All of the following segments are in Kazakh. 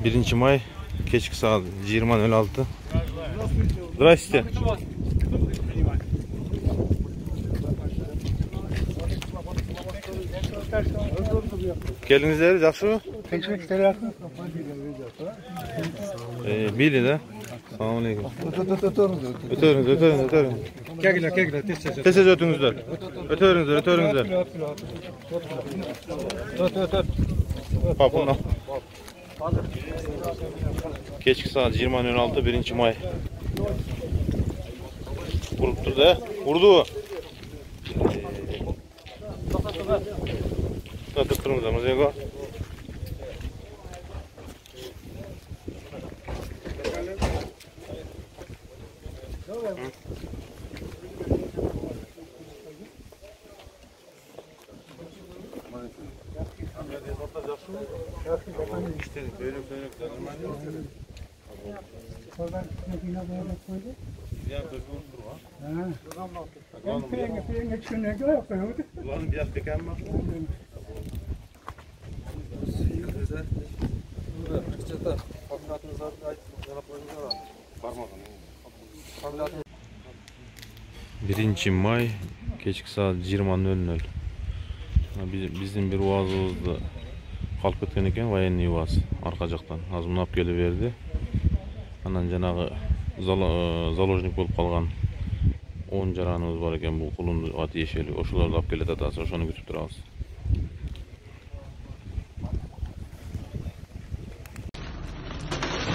1 may kechki saat 20:06. Здрасте. Geldinizler, yaxşımı? Bili de. Selamun aleyküm. Ötörünüz. Tez ötünüzler. Ötörünüzler. Papuna. Kechki saat 20:06, 1 may. Vuruptur da. Vurdu. Tutturumuz ama Zego. Birinci may kechki saat 20:00. Bizim bir uvazımızda kalkıp ketken eken военный uvaz arka jaktan azmını alып kelip berdi. Anan janagı zaложник bolup kalgan 10 jaranыбыз бар экен, бул кулунга тиешелүү. Ошолорду алып келет атасы, ошону күтүп турабыз.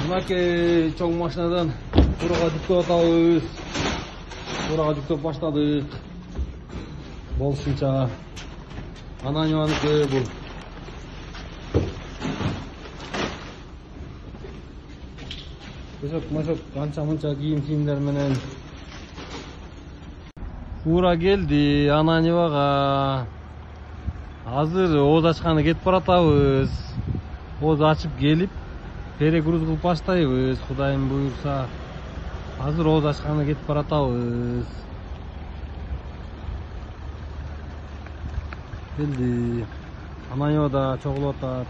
Мынакей чоң машинадан бурага жүктөп атабыз. Бурага жүктөп баштадык. Болушунча Ананьеваныкі бул. Көшөк канча-мынча кийим-кийимдер менен Ура келди Ананьевага. Азыр ооз ачканы кетип баратабыз. Ооз ачып келип перегруз кылып баштайбыз, Кудайым буйрса. Азыр ооз ачканы кетип баратабыз. Келди. Ананьева да чогулуп атат.